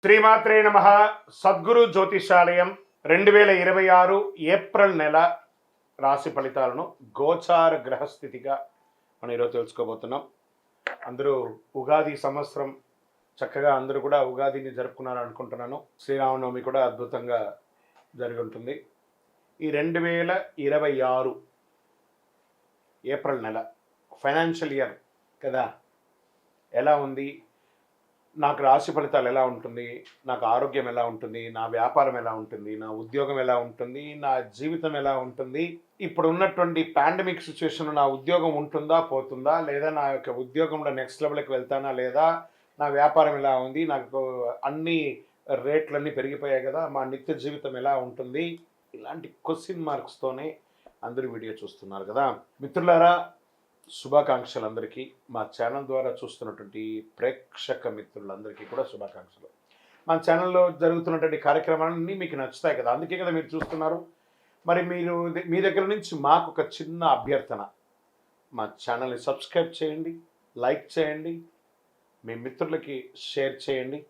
శ్రీమాత్రే నమః. సద్గురు జ్యోతిషాలయం 2026 ఏప్రిల్ నెల రాశి ఫలితాలను గోచార గ్రహస్థితిగా మనం ఈరోజు తెలుసుకోబోతున్నాం. అందరూ ఉగాది సంవత్సరం చక్కగా అందరూ కూడా ఉగాదిని జరుపుకున్నారు అనుకుంటున్నాను. శ్రీరామనవమి కూడా అద్భుతంగా జరిగి ఉంటుంది. ఈ 2026 ఏప్రిల్ నెల ఫైనాన్షియల్ ఇయర్ కదా, ఎలా ఉంది, నాకు రాశి ఫలితాలు ఎలా ఉంటుంది, నాకు ఆరోగ్యం ఎలా ఉంటుంది, నా వ్యాపారం ఎలా ఉంటుంది, నా ఉద్యోగం ఎలా ఉంటుంది, నా జీవితం ఎలా ఉంటుంది, ఇప్పుడు ఉన్నటువంటి పాండమిక్ సిచ్యువేషన్ నా ఉద్యోగం ఉంటుందా పోతుందా, లేదా నా యొక్క ఉద్యోగంలో నెక్స్ట్ లెవెల్కి వెళ్తానా లేదా, నా వ్యాపారం ఎలా ఉంది, నాకు అన్ని రేట్లన్నీ పెరిగిపోయాయి కదా, మా నిత్య జీవితం ఎలా ఉంటుంది, ఇలాంటి క్వశ్చన్ మార్క్స్తోనే అందరూ వీడియో చూస్తున్నారు కదా. మిత్రులారా, శుభాకాంక్షలు అందరికీ. మా ఛానల్ ద్వారా చూస్తున్నటువంటి ప్రేక్షక మిత్రులందరికీ కూడా శుభాకాంక్షలు. మా ఛానల్లో జరుగుతున్నటువంటి కార్యక్రమాలన్నీ మీకు నచ్చుతాయి కదా, అందుకే కదా మీరు చూస్తున్నారు. మరి మీరు మీ దగ్గర నుంచి మాకు ఒక చిన్న అభ్యర్థన, మా ఛానల్ని సబ్స్క్రైబ్ చేయండి, లైక్ చేయండి, మీ మిత్రులకి షేర్ చేయండి.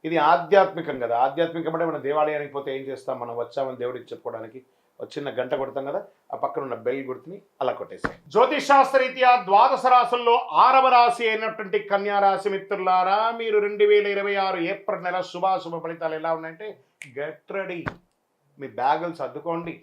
ఇది ఆధ్యాత్మికం కదా, ఆధ్యాత్మికం అంటే మనం దేవాలయానికి పోతే ఏం చేస్తాం, మనం వచ్చామని దేవుడికి చెప్పుకోవడానికి ఒక చిన్న గంట కొడతాం కదా, ఆ పక్కన ఉన్న బెల్ గుర్తుని అలా కొట్టేసాయి. జ్యోతిషాస్త్రరీత్యా ద్వాదశ రాశుల్లో 6వ రాశి అయినటువంటి కన్యా రాశి మిత్రులారా, మీరు 2026 ఏప్రిల్ నెల శుభాశుభ ఫలితాలు ఎలా ఉన్నాయంటే, గెట్ రెడీ. మీ బ్యాగులు సర్దుకోండి,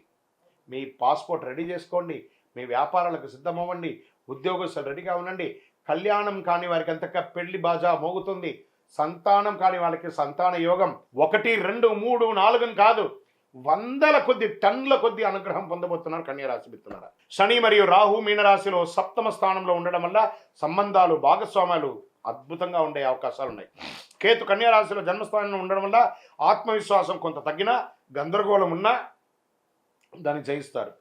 మీ పాస్పోర్ట్ రెడీ చేసుకోండి, మీ వ్యాపారాలకు సిద్ధమవ్వండి, ఉద్యోగస్తులు రెడీగా ఉండండి. కళ్యాణం కాని వారికి అంతగా పెళ్లి బాజా మోగుతుంది. సంతానం కాని వాళ్ళకి సంతాన యోగం 1, 2, 3, 4 కాదు, వందల కొద్ది టన్నుల కొద్ది అనుగ్రహం పొందబోతున్నారు కన్యరాశి మిత్రులారా. శని మరియు రాహు మీనరాశిలో 7వ స్థానంలో ఉండడం వల్ల సంబంధాలు, భాగస్వామ్యాలు అద్భుతంగా ఉండే అవకాశాలు ఉన్నాయి. కేతు కన్యరాశిలో జన్మస్థానంలో ఉండడం వల్ల ఆత్మవిశ్వాసం కొంత తగ్గినా, గందరగోళం ఉన్నా దాన్ని జయిస్తారు.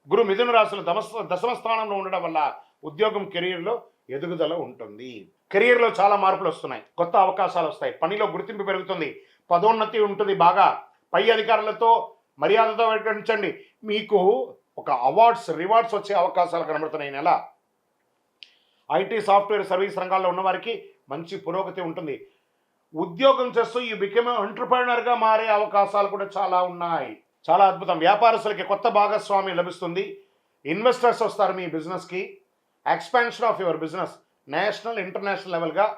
గురు మిథున రాశిలో దశమ స్థానంలో ఉండడం వల్ల ఉద్యోగం, కెరీర్లో ఎదుగుదల ఉంటుంది. కెరీర్లో చాలా మార్పులు వస్తున్నాయి, కొత్త అవకాశాలు వస్తాయి, పనిలో గుర్తింపు పెరుగుతుంది, పదోన్నతి ఉంటుంది. బాగా పై అధికారులతో మర్యాదతో వ్యవహరించండి. మీకు ఒక రివార్డ్స్ వచ్చే అవకాశాలు కనబడుతున్నాయి. నెల ఐటీ, సాఫ్ట్వేర్, సర్వీస్ రంగాల్లో ఉన్నవారికి మంచి పురోగతి ఉంటుంది. ఉద్యోగం చేస్తూ ఈ బికమ్ ఎంటర్‌ప్రెన్యూర్‌గా మారే అవకాశాలు కూడా చాలా ఉన్నాయి. చాలా అద్భుతం. వ్యాపారస్తులకి కొత్త భాగస్వామి లభిస్తుంది. ఇన్వెస్టర్స్ వస్తారు మీ బిజినెస్కి. Expansion of your business national, international లెవెల్గా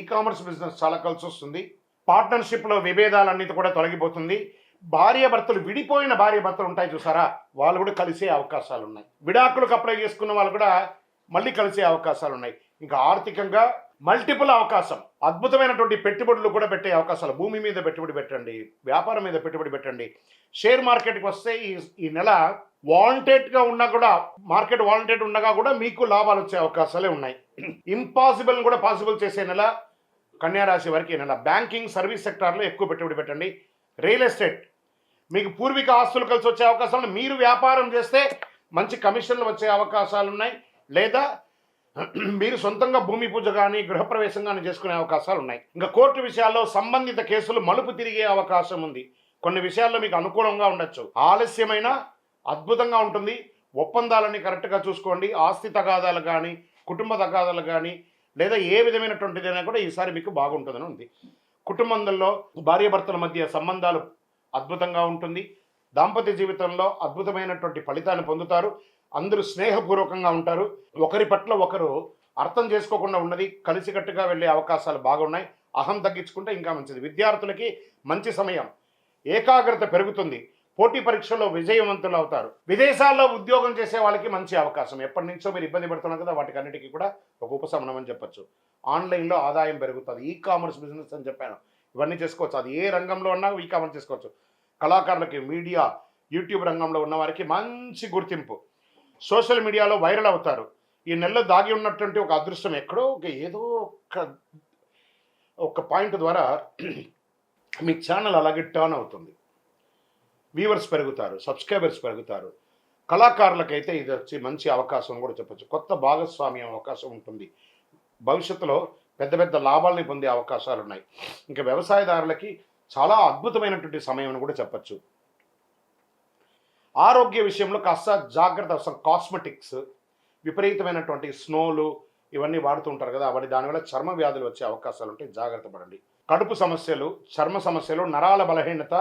ఈ-కామర్స్ బిజినెస్ చాలా కలిసి వస్తుంది. పార్ట్నర్షిప్లో విభేదాలన్నీ కూడా తొలగిపోతుంది. విడిపోయిన భార్యాభర్తలు ఉంటాయి చూసారా, వాళ్ళు కూడా కలిసే అవకాశాలు ఉన్నాయి. విడాకులకు అప్లై చేసుకున్న వాళ్ళు కూడా మళ్ళీ కలిసే అవకాశాలు ఉన్నాయి. ఇంకా ఆర్థికంగా మల్టిపుల్ అవకాశం, అద్భుతమైనటువంటి పెట్టుబడులు కూడా పెట్టే అవకాశాలు. భూమి మీద పెట్టుబడి పెట్టండి, వ్యాపారం మీద పెట్టుబడి పెట్టండి. షేర్ మార్కెట్కి వస్తే ఈ నెల వాంటెడ్గా ఉన్నా కూడా, మార్కెట్ వాంటెడ్ ఉండగా కూడా మీకు లాభాలు వచ్చే అవకాశాలే ఉన్నాయి. ఇంపాసిబుల్ కూడా పాసిబుల్ చేసే నెల కన్యారాశి వారికి నెల. బ్యాంకింగ్, సర్వీస్ సెక్టార్లో ఎక్కువ పెట్టుబడి పెట్టండి. రియల్ ఎస్టేట్, మీకు పూర్వీక ఆస్తులు కలిసి వచ్చే అవకాశాలు. మీరు వ్యాపారం చేస్తే మంచి కమిషన్లు వచ్చే అవకాశాలు ఉన్నాయి. లేదా మీరు సొంతంగా భూమి పూజ కానీ, గృహప్రవేశం కానీ చేసుకునే అవకాశాలు ఉన్నాయి. ఇంకా కోర్టు విషయాల్లో సంబంధిత కేసులు మలుపు తిరిగే అవకాశం ఉంది. కొన్ని విషయాల్లో మీకు అనుకూలంగా ఉండొచ్చు. ఆలస్యమైన అద్భుతంగా ఉంటుంది. ఒప్పందాలని కరెక్ట్గా చూసుకోండి. ఆస్తి తగాదాలు కానీ, కుటుంబ తగాదాలు కానీ, లేదా ఏ విధమైనటువంటిదైనా కూడా ఈసారి మీకు బాగుంటుందని ఉంది. కుటుంబంలో భార్యాభర్తల మధ్య సంబంధాలు అద్భుతంగా ఉంటుంది. దాంపత్య జీవితంలో అద్భుతమైనటువంటి ఫలితాన్ని పొందుతారు. అందరూ స్నేహపూర్వకంగా ఉంటారు. ఒకరి పట్ల ఒకరు అర్థం చేసుకోకుండా ఉన్నది కలిసికట్టుగా వెళ్ళే అవకాశాలు బాగున్నాయి. అహం తగ్గించుకుంటే ఇంకా మంచిది. విద్యార్థులకి మంచి సమయం, ఏకాగ్రత పెరుగుతుంది. పోటీ పరీక్షల్లో విజయవంతులు అవుతారు. విదేశాల్లో ఉద్యోగం చేసే వాళ్ళకి మంచి అవకాశం. ఎప్పటి నుంచో మీరు ఇబ్బంది పడుతున్నారు కదా, వాటికి అన్నిటికీ కూడా ఒక ఉపశమనం అని చెప్పచ్చు. ఆన్లైన్లో ఆదాయం పెరుగుతుంది. ఈ-కామర్స్ బిజినెస్ అని చెప్పాను, ఇవన్నీ చేసుకోవచ్చు. అది ఏ రంగంలో ఉన్నా ఈ-కామర్స్ చేసుకోవచ్చు. కళాకారులకి, మీడియా, యూట్యూబ్ రంగంలో ఉన్న వారికి మంచి గుర్తింపు. సోషల్ మీడియాలో వైరల్ అవుతారు. ఈ నెలలో దాగి ఉన్నటువంటి ఒక అదృష్టం ఎక్కడో ఏదో ఒక పాయింట్ ద్వారా మీ ఛానల్ అలాగే టర్న్ అవుతుంది. వ్యూవర్స్ పెరుగుతారు, సబ్స్క్రైబర్స్ పెరుగుతారు. కళాకారులకైతే ఇది వచ్చి మంచి అవకాశం కూడా చెప్పచ్చు. కొత్త భాగస్వామ్యం అవకాశం ఉంటుంది. భవిష్యత్తులో పెద్ద పెద్ద లాభాలని పొందే అవకాశాలు ఉన్నాయి. ఇంకా వ్యవసాయదారులకి చాలా అద్భుతమైనటువంటి సమయం అని కూడా చెప్పచ్చు. ఆరోగ్య విషయంలో కాస్త జాగ్రత్త అవసరం. కాస్మెటిక్స్, విపరీతమైనటువంటి స్నోలు ఇవన్నీ వాడుతూ ఉంటారు కదా, అవన్నీ దానివల్ల చర్మ వ్యాధులు వచ్చే అవకాశాలు ఉంటాయి. జాగ్రత్త పడండి. కడుపు సమస్యలు, చర్మ సమస్యలు, నరాల బలహీనత,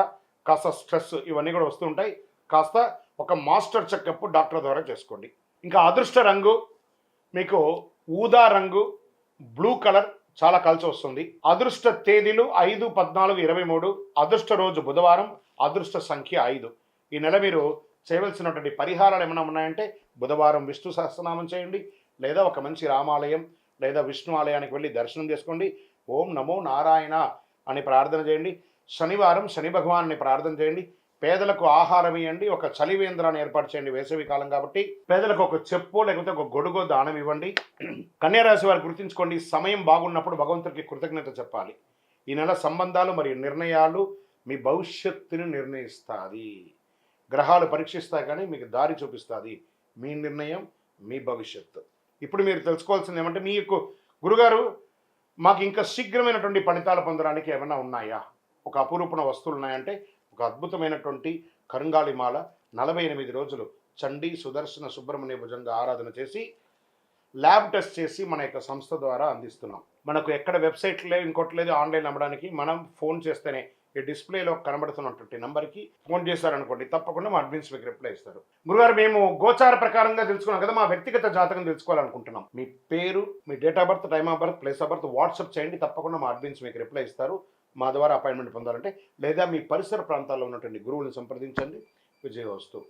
కాస్త స్ట్రెస్ ఇవన్నీ కూడా వస్తూ ఉంటాయి. కాస్త ఒక మాస్టర్ చెకప్ డాక్టర్ ద్వారా చేసుకోండి. ఇంకా అదృష్ట రంగు మీకు ఊదా రంగు, బ్లూ కలర్ చాలా కలిసి వస్తుంది. అదృష్ట తేదీలు 5, 14, 23. అదృష్ట రోజు బుధవారం. అదృష్ట సంఖ్య 5. ఈ నెల మీరు చేయవలసినటువంటి పరిహారాలు ఏమైనా ఉన్నాయంటే బుధవారం విష్ణు సహస్రనామం చేయండి, లేదా ఒక మంచి రామాలయం లేదా విష్ణు ఆలయానికి వెళ్ళి దర్శనం చేసుకోండి. ఓం నమో నారాయణ అని ప్రార్థన చేయండి. శనివారం శని భగవాన్ని ప్రార్థన చేయండి. పేదలకు ఆహారం ఇవ్వండి. ఒక చలివేంద్రాన్ని ఏర్పాటు చేయండి, వేసవి కాలం కాబట్టి. పేదలకు ఒక చెప్పు లేకపోతే ఒక గొడుగో దానం ఇవ్వండి. కన్యారాశి వారు గుర్తుంచుకోండి, సమయం బాగున్నప్పుడు భగవంతుడికి కృతజ్ఞత చెప్పాలి. ఈ నెల సంబంధాలు మరియు నిర్ణయాలు మీ భవిష్యత్తుని నిర్ణయిస్తుంది. గ్రహాలు పరీక్షిస్తాయి కానీ మీకు దారి చూపిస్తుంది. మీ నిర్ణయం మీ భవిష్యత్తు. ఇప్పుడు మీరు తెలుసుకోవాల్సింది ఏమంటే, మీకు గురుగారు మాకు ఇంకా శీఘ్రమైనటువంటి ఫలితాలు పొందడానికి ఏమైనా ఉన్నాయా, ఒక అపురూపణ వస్తువులు ఉన్నాయంటే ఒక అద్భుతమైనటువంటి కరుంగాళిమాల 48 రోజులు చండీ సుదర్శన సుబ్రహ్మణ్య భుజంగా ఆరాధన చేసి ల్యాబ్ టెస్ట్ చేసి మన యొక్క సంస్థ ద్వారా అందిస్తున్నాం. మనకు ఎక్కడ వెబ్సైట్ లేదు, ఇంకోటి లేదు, ఆన్లైన్ అమ్మడానికి. మనం ఫోన్ చేస్తేనే ఈ డిస్ప్లేలో కనబడుతున్నటువంటి నెంబర్కి ఫోన్ చేశారనుకోండి, తప్పకుండా మా అడ్మిన్స్ మీకు రిప్లై ఇస్తారు. గురుగారు మేము గోచార ప్రకారంగా తెలుసుకున్నాం కదా, మా వ్యక్తిగత జాతకం తెలుసుకోవాలనుకుంటున్నాం. మీ పేరు, మీ date of birth, time of birth, place of birth WhatsApp చేయండి, తప్పకుండా మా అడ్మిన్స్ మీకు రిప్లై ఇస్తారు. మా ద్వారా అపాయింట్మెంట్ పొందాలంటే, లేదా మీ పరిసర ప్రాంతాల్లో ఉన్నటువంటి గురువుని సంప్రదించండి. విజయవస్తు.